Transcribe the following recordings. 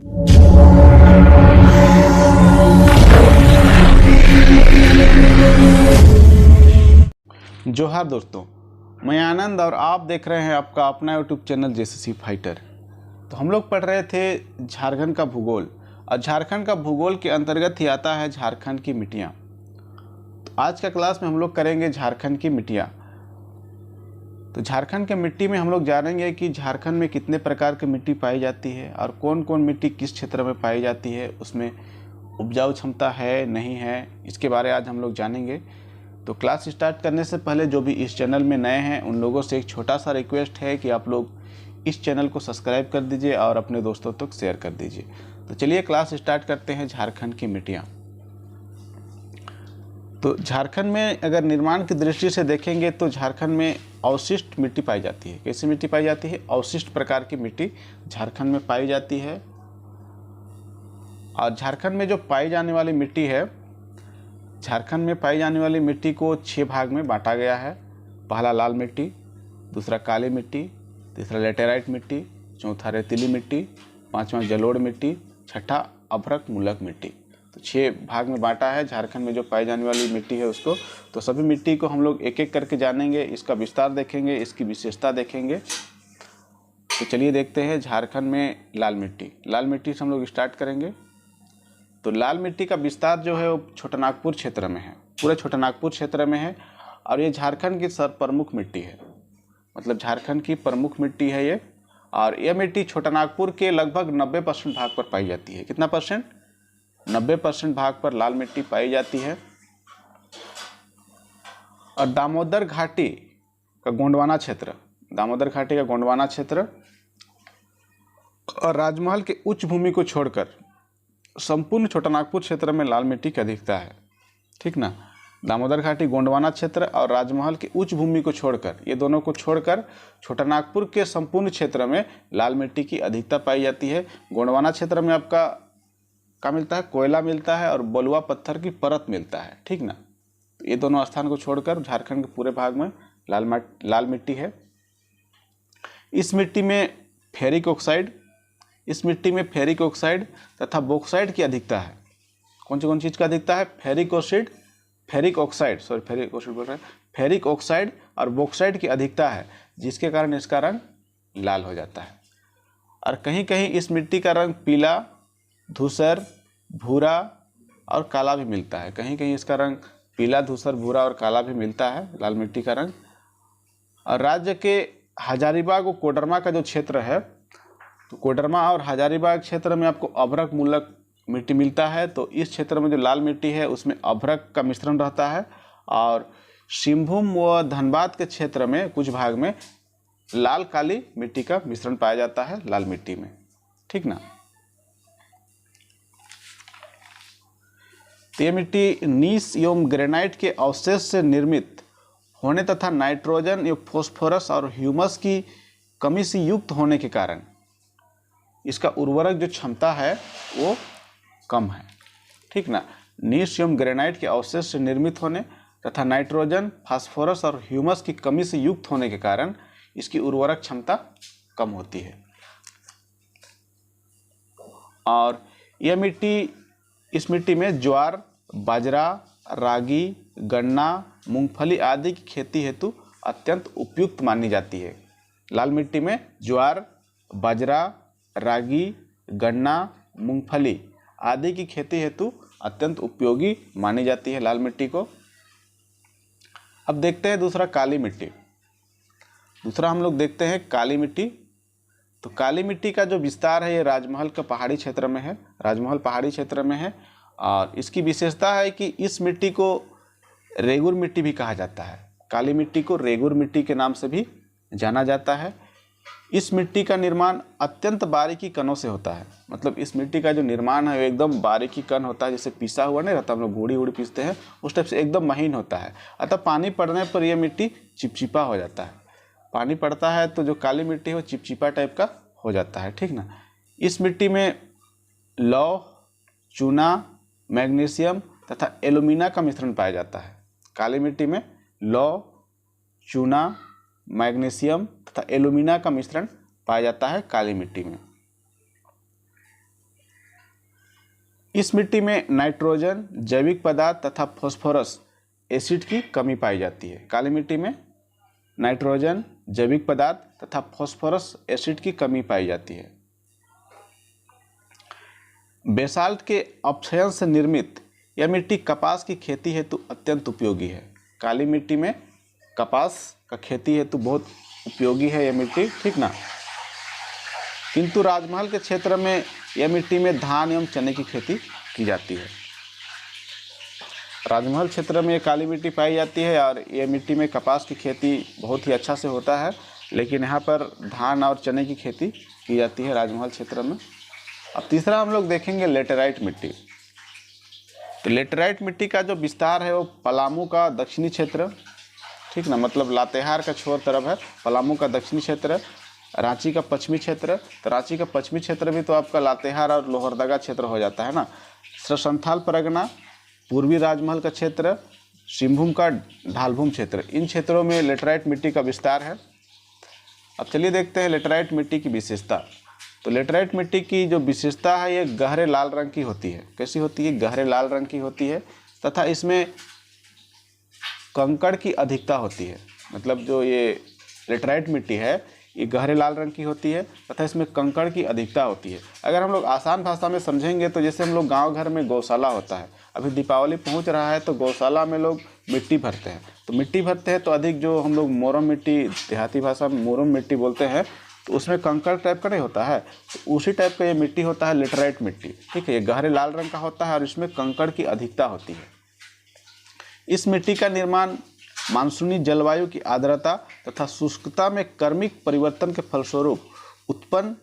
जोहार दोस्तों, मैं आनंद और आप देख रहे हैं आपका अपना यूट्यूब चैनल जेसीसी फाइटर। तो हम लोग पढ़ रहे थे झारखंड का भूगोल, और झारखंड का भूगोल के अंतर्गत ही आता है झारखंड की मिट्टियाँ। तो आज का क्लास में हम लोग करेंगे झारखंड की मिट्टियाँ। तो झारखंड के मिट्टी में हम लोग जानेंगे कि झारखंड में कितने प्रकार की मिट्टी पाई जाती है और कौन कौन मिट्टी किस क्षेत्र में पाई जाती है, उसमें उपजाऊ क्षमता है नहीं है, इसके बारे में आज हम लोग जानेंगे। तो क्लास स्टार्ट करने से पहले जो भी इस चैनल में नए हैं उन लोगों से एक छोटा सा रिक्वेस्ट है कि आप लोग इस चैनल को सब्सक्राइब कर दीजिए और अपने दोस्तों तक शेयर कर दीजिए। तो चलिए क्लास स्टार्ट करते हैं झारखंड की मिट्टियाँ। तो झारखंड में अगर निर्माण की दृष्टि से देखेंगे तो झारखंड में अवशिष्ट मिट्टी पाई जाती है। कैसी मिट्टी पाई जाती है? अवशिष्ट प्रकार की मिट्टी झारखंड में पाई जाती है। और झारखंड में जो पाई जाने वाली मिट्टी है, झारखंड में पाई जाने वाली मिट्टी को 6 भाग में बांटा गया है। पहला लाल मिट्टी, दूसरा काली मिट्टी, तीसरा लेटेराइट मिट्टी, चौथा रेतीली मिट्टी, पांचवा जलोढ़ मिट्टी, छठा अभ्रक मूलक मिट्टी। तो 6 भाग में बांटा है झारखंड में जो पाई जाने वाली मिट्टी है उसको। तो सभी मिट्टी को हम लोग एक एक करके जानेंगे, इसका विस्तार देखेंगे, इसकी विशेषता देखेंगे। तो चलिए देखते हैं झारखंड में लाल मिट्टी। लाल मिट्टी से हम लोग स्टार्ट करेंगे। तो लाल मिट्टी का विस्तार जो है वो छोटानागपुर क्षेत्र में है, पूरे छोटानागपुर क्षेत्र में है। और ये झारखंड की प्रमुख मिट्टी है, मतलब झारखंड की प्रमुख मिट्टी है ये। और यह मिट्टी छोटानागपुर के लगभग 90% भाग पर पाई जाती है। कितना परसेंट? 90% भाग पर लाल मिट्टी पाई जाती है। और दामोदर घाटी का गोंडवाना क्षेत्र, दामोदर घाटी का गोंडवाना क्षेत्र और राजमहल के उच्च भूमि को छोड़कर संपूर्ण छोटानागपुर क्षेत्र में लाल मिट्टी की अधिकता है। ठीक ना? दामोदर घाटी, गोंडवाना क्षेत्र और राजमहल की उच्च भूमि को छोड़कर, ये दोनों को छोड़कर छोटानागपुर के संपूर्ण क्षेत्र में लाल मिट्टी की अधिकता पाई जाती है। गोंडवाना क्षेत्र में आपका क्या मिलता है? कोयला मिलता है और बलुआ पत्थर की परत मिलता है। ठीक ना? तो ये दोनों स्थान को छोड़कर झारखंड के पूरे भाग में लाल मिट्टी है। इस मिट्टी में फेरिक ऑक्साइड तथा बॉक्साइट की अधिकता है। कौन चीज़ का अधिकता है? फेरिक ऑक्साइड और बॉक्साइट की अधिकता है, जिसके कारण इसका रंग लाल हो जाता है। और कहीं कहीं इस मिट्टी का रंग पीला, धूसर, भूरा और काला भी मिलता है। कहीं कहीं इसका रंग पीला, धूसर, भूरा और काला भी मिलता है, लाल मिट्टी का रंग। और राज्य के हजारीबाग और कोडरमा का जो क्षेत्र है, तो कोडरमा और हजारीबाग क्षेत्र में आपको अभ्रक मूलक मिट्टी मिलता है। तो इस क्षेत्र में जो लाल मिट्टी है उसमें अभ्रक का मिश्रण रहता है। और सिंहभूम व धनबाद के क्षेत्र में कुछ भाग में लाल काली मिट्टी का मिश्रण पाया जाता है लाल मिट्टी में। ठीक ना? तो ये मिट्टी नीस एवं ग्रेनाइट के अवशेष से निर्मित होने तथा नाइट्रोजन एवं फॉस्फोरस और ह्यूमस की कमी से युक्त होने के कारण इसका उर्वरक जो क्षमता है वो कम है। ठीक ना? नीस एवं ग्रेनाइट के अवशेष से निर्मित होने तथा नाइट्रोजन, फास्फोरस और ह्यूमस की कमी से युक्त होने के कारण इसकी उर्वरक क्षमता कम होती है। और यह मिट्टी, इस मिट्टी में ज्वार, बाजरा, रागी, गन्ना, मूंगफली आदि की खेती हेतु अत्यंत उपयुक्त मानी जाती है। लाल मिट्टी में ज्वार, बाजरा, रागी, गन्ना, मूंगफली आदि की खेती हेतु अत्यंत उपयोगी मानी जाती है लाल मिट्टी को। अब देखते हैं दूसरा काली मिट्टी। दूसरा हम लोग देखते हैं काली मिट्टी। तो काली मिट्टी का जो विस्तार है ये राजमहल के पहाड़ी क्षेत्र में है, राजमहल पहाड़ी क्षेत्र में है। और इसकी विशेषता है कि इस मिट्टी को रेगुर मिट्टी भी कहा जाता है। काली मिट्टी को रेगुर मिट्टी के नाम से भी जाना जाता है। इस मिट्टी का निर्माण अत्यंत बारीकी कणों से होता है, मतलब इस मिट्टी का जो निर्माण है वो एकदम बारीकी कण होता है, जैसे पिसा हुआ नहीं रहता, हम लोग गुड़ी पीसते हैं उस टाइप से एकदम महीन होता है। अतः पानी पड़ने पर यह मिट्टी चिपचिपा हो जाता है। पानी पड़ता है तो जो काली मिट्टी है वो चिपचिपा टाइप का हो जाता है। ठीक ना? इस मिट्टी में लौह, चूना, मैग्नीशियम तथा एल्यूमिना का मिश्रण पाया जाता है। काली मिट्टी में लौह, चूना, मैग्नीशियम तथा एल्यूमिना का मिश्रण पाया जाता है काली मिट्टी में। इस मिट्टी में नाइट्रोजन, जैविक पदार्थ तथा फास्फोरस एसिड की कमी पाई जाती है। काली मिट्टी में नाइट्रोजन, जैविक पदार्थ तथा फास्फोरस एसिड की कमी पाई जाती है। बेसाल्ट के अपक्षयन से निर्मित यह मिट्टी कपास की खेती हेतु अत्यंत उपयोगी है। काली मिट्टी में कपास का खेती हेतु बहुत उपयोगी है यह मिट्टी, ठीक ना। किंतु राजमहल के क्षेत्र में यह मिट्टी में धान एवं चने की खेती की जाती है। राजमहल क्षेत्र में काली मिट्टी पाई जाती है और यह मिट्टी में कपास की खेती बहुत ही अच्छा से होता है, लेकिन यहाँ पर धान और चने की खेती की जाती है राजमहल क्षेत्र में। अब तीसरा हम लोग देखेंगे लेटेराइट मिट्टी। तो लेटेराइट मिट्टी का जो विस्तार है वो पलामू का दक्षिणी क्षेत्र, ठीक ना, मतलब लातेहार का छोर तरफ है, पलामू का दक्षिणी क्षेत्र, रांची का पश्चिमी क्षेत्र। तो रांची का पश्चिमी क्षेत्र भी तो आपका लातेहार और लोहरदगा क्षेत्र हो जाता है ना। संथाल परगना, पूर्वी राजमहल का क्षेत्र, सिंहभूम का ढालभूम क्षेत्र, इन क्षेत्रों में लेटेराइट मिट्टी का विस्तार है। अब चलिए देखते हैं लेटेराइट मिट्टी की विशेषता। तो लेटेराइट मिट्टी की जो विशेषता है ये गहरे लाल रंग की होती है। कैसी होती है? गहरे लाल रंग की होती है तथा इसमें कंकड़ की अधिकता होती है। मतलब जो ये लेटेराइट मिट्टी है ये गहरे लाल रंग की होती है तथा इसमें कंकड़ की अधिकता होती है। अगर हम लोग आसान भाषा में समझेंगे तो जैसे हम लोग गांव घर में गौशाला होता है, अभी दीपावली पहुंच रहा है तो गौशाला में लोग मिट्टी भरते हैं। तो मिट्टी भरते हैं तो अधिक जो हम लोग मोरम मिट्टी, देहाती भाषा में मोरम मिट्टी बोलते हैं, तो उसमें कंकड़ टाइप का नहीं होता है, तो उसी टाइप का ये मिट्टी होता है लेटेराइट मिट्टी, ठीक है। ये गहरे लाल रंग का होता है और इसमें कंकड़ की अधिकता होती है। इस मिट्टी का निर्माण मानसूनी जलवायु की आर्द्रता तथा शुष्कता में क्रमिक परिवर्तन के फलस्वरूप उत्पन्न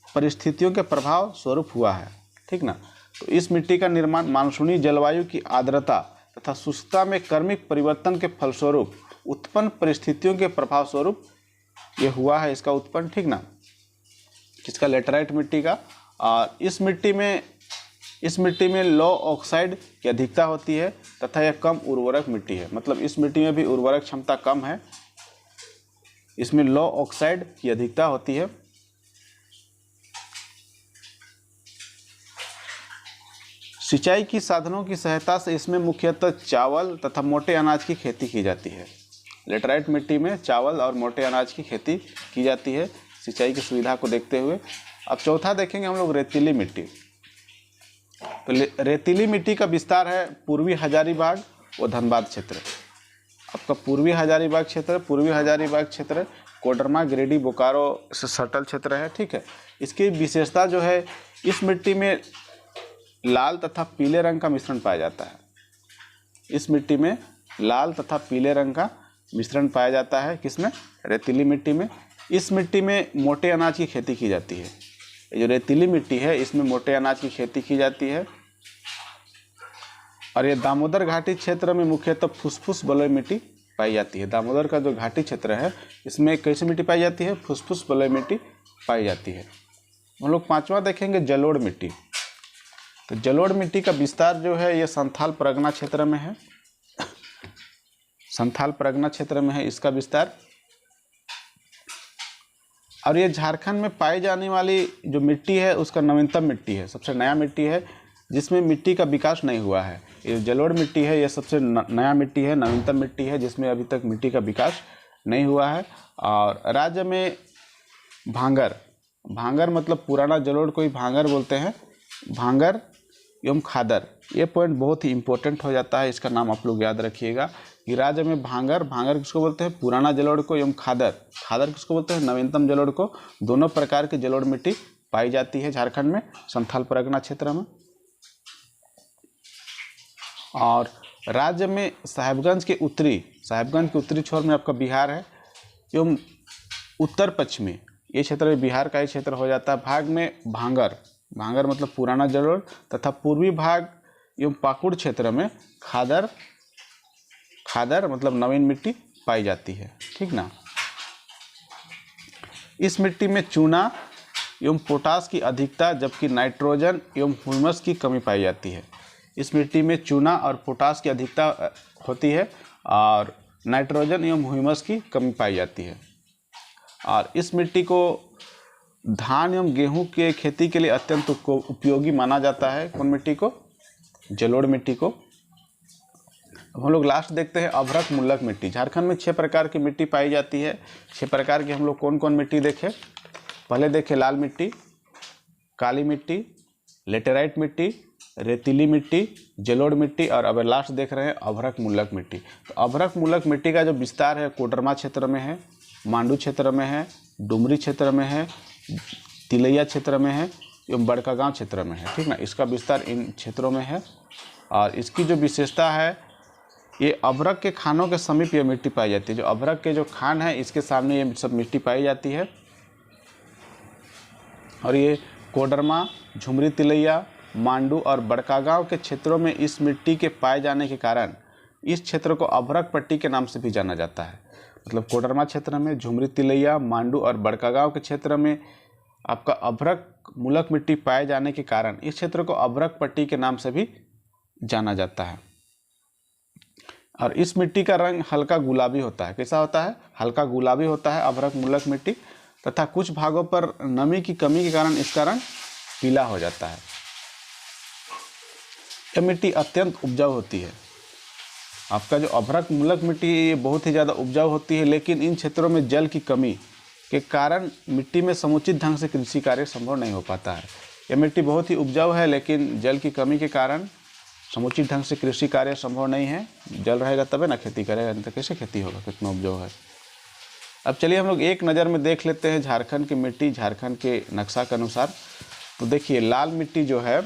परिस्थितियों के प्रभाव स्वरूप हुआ है, ठीक ना। तो इस मिट्टी का निर्माण मानसूनी जलवायु की आर्द्रता तथा शुष्कता में क्रमिक परिवर्तन के फलस्वरूप उत्पन्न परिस्थितियों के प्रभाव स्वरूप ये हुआ है, इसका उत्पन्न, ठीक ना, किसका? लेटेराइट मिट्टी का। और इस मिट्टी में लो ऑक्साइड की अधिकता होती है तथा यह कम उर्वरक मिट्टी है। मतलब इस मिट्टी में भी उर्वरक क्षमता कम है, इसमें लो ऑक्साइड की अधिकता होती है। सिंचाई की साधनों की सहायता से इसमें मुख्यतः चावल तथा मोटे अनाज की खेती की जाती है। लेटेराइट मिट्टी में चावल और मोटे अनाज की खेती की जाती है सिंचाई की सुविधा को देखते हुए। अब चौथा देखेंगे हम लोग रेतीली मिट्टी। तो रेतीली मिट्टी का विस्तार है पूर्वी हजारीबाग व धनबाद क्षेत्र। आपका पूर्वी हजारीबाग क्षेत्र कोडरमा, गिरिडीह, बोकारो से सटल क्षेत्र है, ठीक है। इसकी विशेषता जो है, इस मिट्टी में लाल तथा पीले रंग का मिश्रण पाया जाता है। इस मिट्टी में लाल तथा पीले रंग का मिश्रण पाया जाता है, किसमें? रेतीली मिट्टी में। इस मिट्टी में मोटे अनाज की खेती की जाती है। ये जो रेतीली मिट्टी है इसमें मोटे अनाज की खेती की जाती है। और ये दामोदर घाटी क्षेत्र में मुख्यतः फुसफुस बलुई मिट्टी पाई जाती है। दामोदर का जो घाटी क्षेत्र है इसमें कैसी मिट्टी पाई जाती है? फुसफुस बलुई मिट्टी पाई जाती है। हम लोग पांचवा देखेंगे जलोढ़ मिट्टी। तो जलोढ़ मिट्टी का विस्तार जो है ये संथाल परगना क्षेत्र में है। संथाल परगना क्षेत्र में है इसका विस्तार। और ये झारखंड में पाई जाने वाली जो मिट्टी है उसका नवीनतम मिट्टी है, सबसे नया मिट्टी है जिसमें मिट्टी का विकास नहीं हुआ है। ये जलोढ़ मिट्टी है, ये सबसे नया मिट्टी है, नवीनतम मिट्टी है जिसमें अभी तक मिट्टी का विकास नहीं हुआ है। और राज्य में भांगर मतलब पुराना जलोढ़ को ही भांगर बोलते हैं, भांगर एवं खादर, ये पॉइंट बहुत ही इंपॉर्टेंट हो जाता है, इसका नाम आप लोग याद रखिएगा कि राज्य में भांगर किसको बोलते हैं? पुराना जलोढ़ को, एवं खादर किसको बोलते हैं? नवीनतम जलोढ़ को। दोनों प्रकार की जलोढ़ मिट्टी पाई जाती है झारखंड में, संथाल परगना क्षेत्र में। और राज्य में साहेबगंज के उत्तरी छोर में आपका बिहार है, एवं उत्तर पश्चिमी ये क्षेत्र में बिहार का ही क्षेत्र हो जाता है भाग में भांगर मतलब पुराना जलोढ़, तथा पूर्वी भाग एवं पाकुड़ क्षेत्र में खादर मतलब नवीन मिट्टी पाई जाती है, ठीक ना। इस मिट्टी में चूना एवं पोटास की अधिकता जबकि नाइट्रोजन एवं ह्यूमस की कमी पाई जाती है। इस मिट्टी में चूना और पोटास की अधिकता होती है और नाइट्रोजन एवं ह्यूमस की कमी पाई जाती है। और इस मिट्टी को धान एवं गेहूं के खेती के लिए अत्यंत उपयोगी माना जाता है कौन मिट्टी को? जलोढ़ मिट्टी को। अब हम लोग लास्ट देखते हैं अभ्रक मुल्लक मिट्टी। झारखंड में 6 प्रकार की मिट्टी पाई जाती है। 6 प्रकार की हम लोग कौन कौन मिट्टी देखें? पहले देखें लाल मिट्टी, काली मिट्टी, लेटेराइट मिट्टी, रेतीली मिट्टी, जलोढ़ मिट्टी, और अब लास्ट देख रहे हैं अभ्रक मुल्लक मिट्टी। तो अभ्रक मुल्लक मिट्टी का जो विस्तार है कोडरमा क्षेत्र में है, मांडू क्षेत्र में है, डुमरी क्षेत्र में है, तिलैया क्षेत्र में है एवं बड़कागांव क्षेत्र में है। ठीक ना, इसका विस्तार इन क्षेत्रों में है। और इसकी जो विशेषता है, ये अभ्रक के खानों के समीप ये मिट्टी पाई जाती है। जो अभ्रक के जो खान है इसके सामने ये सब मिट्टी पाई जाती है। और ये कोडरमा, झुमरी तिलैया, मांडू और बड़कागांव के क्षेत्रों में इस मिट्टी के पाए जाने के कारण इस क्षेत्र को अभ्रक पट्टी के नाम से भी जाना जाता है। मतलब कोडरमा क्षेत्र में, झुमरी तिलैया, मांडू और बड़कागांव के क्षेत्र में आपका अभ्रक मुल्लक मिट्टी पाए जाने के कारण इस क्षेत्र को अभ्रक पट्टी के नाम से भी जाना जाता है। और इस मिट्टी का रंग हल्का गुलाबी होता है। कैसा होता है? हल्का गुलाबी होता है अभ्रक मुल्लक मिट्टी, तथा कुछ भागों पर नमी की कमी के कारण इसका रंग पीला हो जाता है। यह मिट्टी अत्यंत उपजाऊ होती है। आपका जो अभ्रक मुल्लक मिट्टी है ये बहुत ही ज़्यादा उपजाऊ होती है, लेकिन इन क्षेत्रों में जल की कमी के कारण मिट्टी में समुचित ढंग से कृषि कार्य संभव नहीं हो पाता है। यह मिट्टी बहुत ही उपजाऊ है, लेकिन जल की कमी के कारण समुचित ढंग से कृषि कार्य संभव नहीं है। जल रहेगा तबे ना खेती करेगा, नहीं तो कैसे खेती होगा, कितना उपजाऊ है। अब चलिए हम लोग एक नज़र में देख लेते हैं झारखंड की मिट्टी झारखंड के नक्शा के अनुसार। तो देखिए लाल मिट्टी जो है,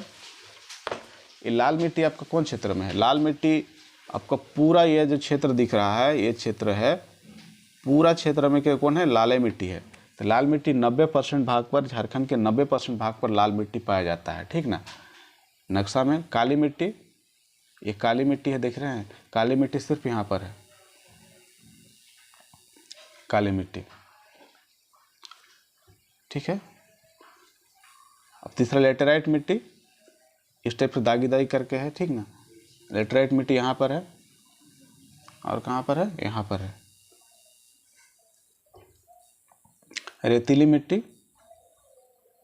ये लाल मिट्टी आपका कौन क्षेत्र में है? लाल मिट्टी आपका पूरा ये जो क्षेत्र दिख रहा है, ये क्षेत्र है, पूरा क्षेत्र में क्या कौन है? लाले मिट्टी है। तो लाल मिट्टी 90% भाग पर, झारखंड के 90% भाग पर लाल मिट्टी पाया जाता है। ठीक ना। नक्शा में काली मिट्टी, ये काली मिट्टी है, देख रहे हैं? काली मिट्टी सिर्फ यहाँ पर है, काली मिट्टी। ठीक है। अब तीसरा लेटेराइट मिट्टी, इस टाइप से दागी दागी करके है। ठीक ना। लेटेराइट मिट्टी यहाँ पर है, और कहाँ पर है? यहाँ पर है। रेतीली मिट्टी,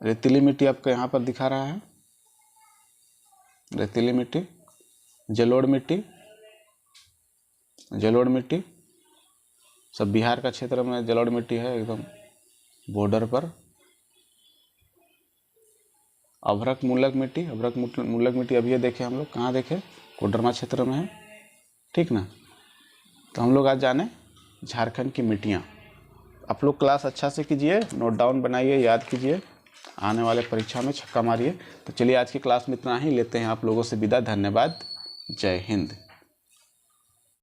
रेतीली मिट्टी आपका यहाँ पर दिखा रहा है, रेतीली मिट्टी। जलोढ़ मिट्टी, जलोढ़ मिट्टी सब बिहार का क्षेत्र में जलोढ़ मिट्टी है, एकदम बॉर्डर पर। अभ्रक मुल्लक मिट्टी, अभ्रक मुल्लक मिट्टी अभी ये देखें हम लोग, कहाँ देखें? कोडरमा क्षेत्र में है। ठीक ना। तो हम लोग आज जाने झारखंड की मिट्टियाँ। आप लोग क्लास अच्छा से कीजिए, नोट डाउन बनाइए, याद कीजिए, आने वाले परीक्षा में छक्का मारिए। तो चलिए आज की क्लास में इतना ही, लेते हैं आप लोगों से विदा। धन्यवाद। जय हिंद।